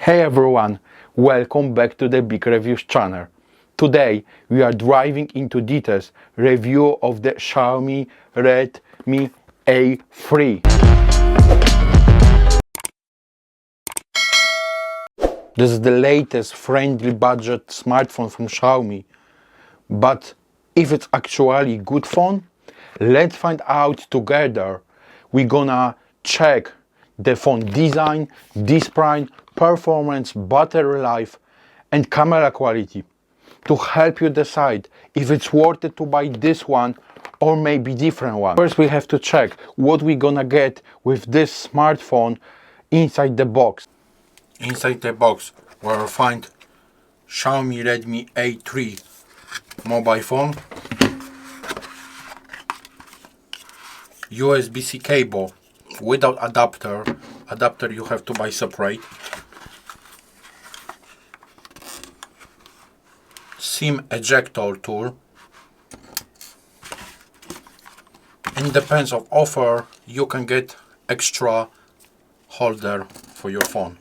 Hey everyone, welcome back to the Big Reviews channel. Today we are diving into details review of the Xiaomi Redmi A3. This is the latest friendly budget smartphone from Xiaomi. But if it's actually a good phone, let's find out together. We're gonna check the phone design, display, performance, battery life and camera quality to help you decide if it's worth it to buy this one or maybe different one. First we have to check what we're gonna get with this smartphone inside the box. Inside the box we'll find Xiaomi Redmi A3 mobile phone, USB-C cable without adapter you have to buy separate, SIM ejector tool, and depends of offer you can get extra holder for your phone.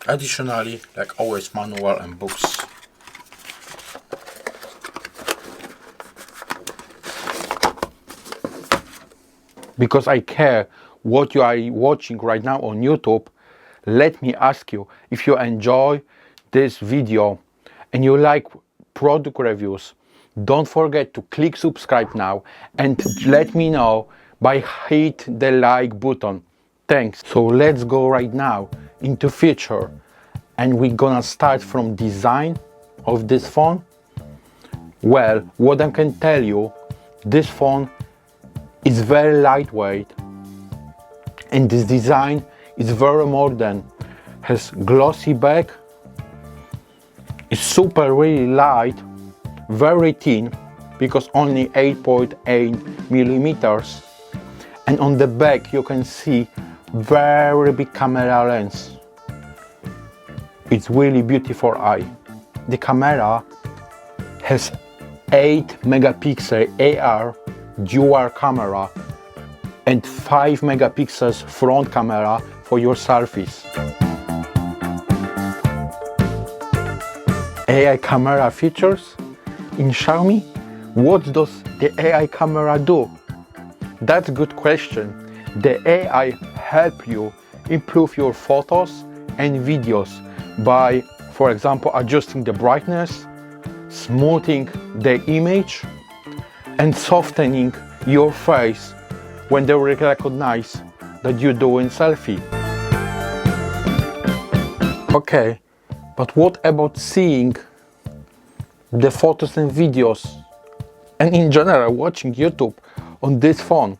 Additionally, like always, manual and books. Because I care what you are watching right now on YouTube, let me ask you, if you enjoy this video and you like product reviews, don't forget to click subscribe now and let me know by hit the like button. Thanks. So let's go right now into feature, and we're gonna start from design of this phone. Well, what I can tell you, this phone is very lightweight and this design is very modern. Has glossy back, is super really light, very thin because only 8.8 millimeters, and on the back you can see very big camera lens. It's really beautiful eye. The camera has 8 megapixel AR dual camera and 5 megapixels front camera for your selfies. AI camera features in Xiaomi. What does the AI camera do? That's a good question. The AI help you improve your photos and videos by, for example, adjusting the brightness, smoothing the image, and softening your face when they recognize that you're doing selfie. Okay, but what about seeing the photos and videos and in general watching YouTube on this phone?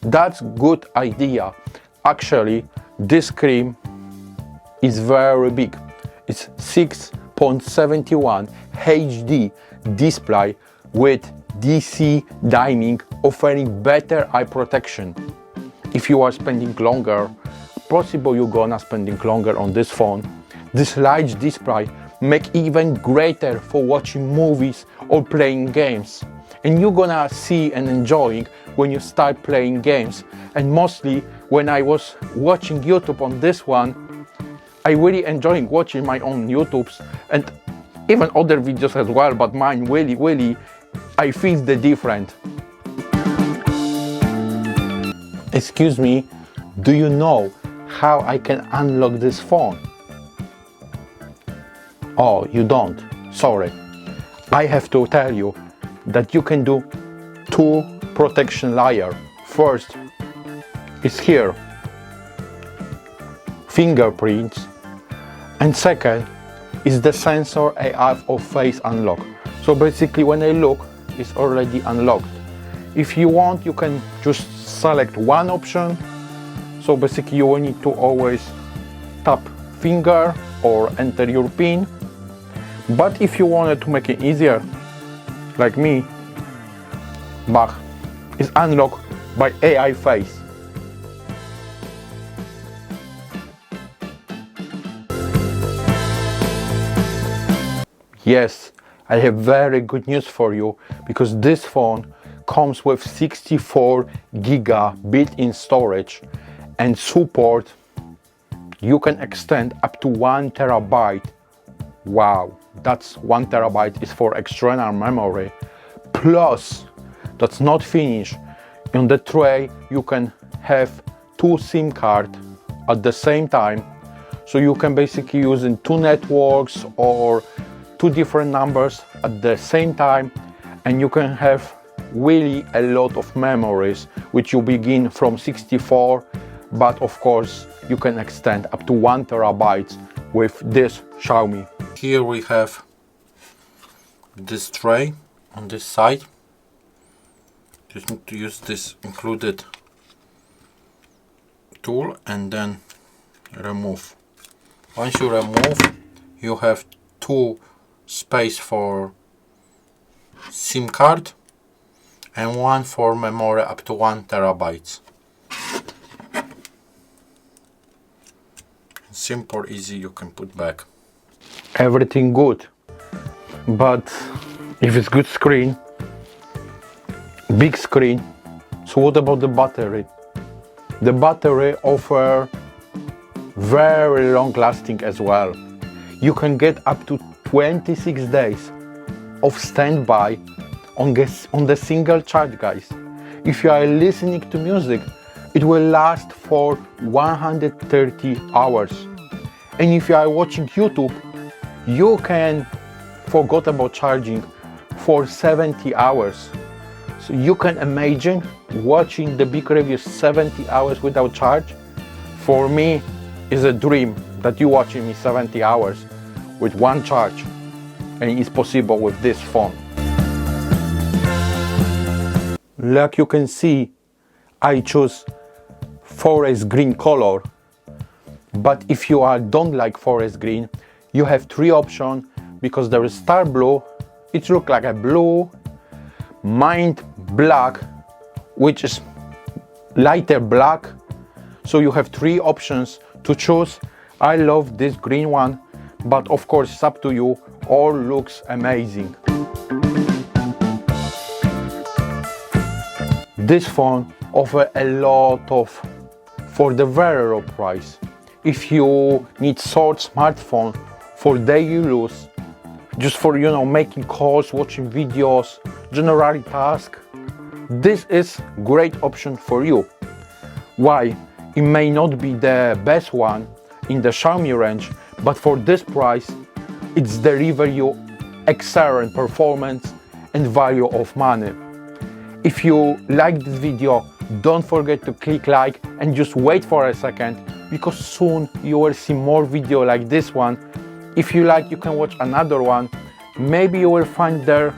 That's good idea. Actually, this screen is very big. It's 6.71 HD display with DC dimming, offering better eye protection. If you are spending longer, possible you're gonna spending longer on this phone, this large display make even greater for watching movies or playing games. And you're gonna see and enjoying when you start playing games. And mostly when I was watching YouTube on this one, I really enjoying watching my own YouTubes and even other videos as well, but mine really I feel the different. Excuse me, do you know how I can unlock this phone? Oh, you don't? Sorry. I have to tell you that you can do 2 protection layers. First is here, fingerprints, and second is the sensor I have of face unlock. So basically when I look, it's already unlocked. If you want, you can just select one option. So basically you will need to always tap finger or enter your PIN. But if you wanted to make it easier, like me, back is unlocked by AI face. Yes, I have very good news for you, because this phone comes with 64 GB built-in storage and support you can extend up to 1 terabyte. Wow, that's 1 terabyte is for external memory. Plus, that's not finished. On the tray, you can have 2 SIM cards at the same time. So you can basically use in 2 networks or 2 different numbers at the same time. And you can have really a lot of memories, which you begin from 64, but of course you can extend up to 1 terabyte with this Xiaomi. Here we have this tray on this side. Just need to use this included tool and then remove. Once you remove, you have 2 space for SIM card and 1 for memory up to 1 terabyte. Simple, easy, you can put back. Everything good, but if it's good screen, big screen, so what about the battery? The battery offer very long lasting as well. You can get up to 26 days of standby on the single charge, guys. If you are listening to music, it will last for 130 hours. And if you are watching YouTube, you can forget about charging for 70 hours. So you can imagine watching the big reviews 70 hours without charge. For me, is a dream that you watching me 70 hours with 1 charge, and it's possible with this phone. Like you can see, I choose forest green color, but if you don't like forest green, you have 3 options, because there is star blue, it looks like a blue, mint black, which is lighter black. So you have 3 options to choose. I love this green one, but of course it's up to you. All looks amazing. This phone offers a lot of for the very low price. If you need short smartphone for daily use, just for making calls, watching videos, general task, this is great option for you. Why? It may not be the best one in the Xiaomi range, but for this price, it's deliver you excellent performance and value of money. If you like this video, don't forget to click like and just wait for a second, because soon you will see more video like this one. If you like, you can watch another one. Maybe you will find there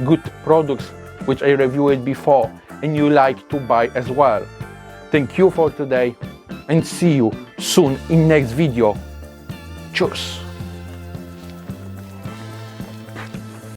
good products which I reviewed before and you like to buy as well. Thank you for today and see you soon in next video. Cheers!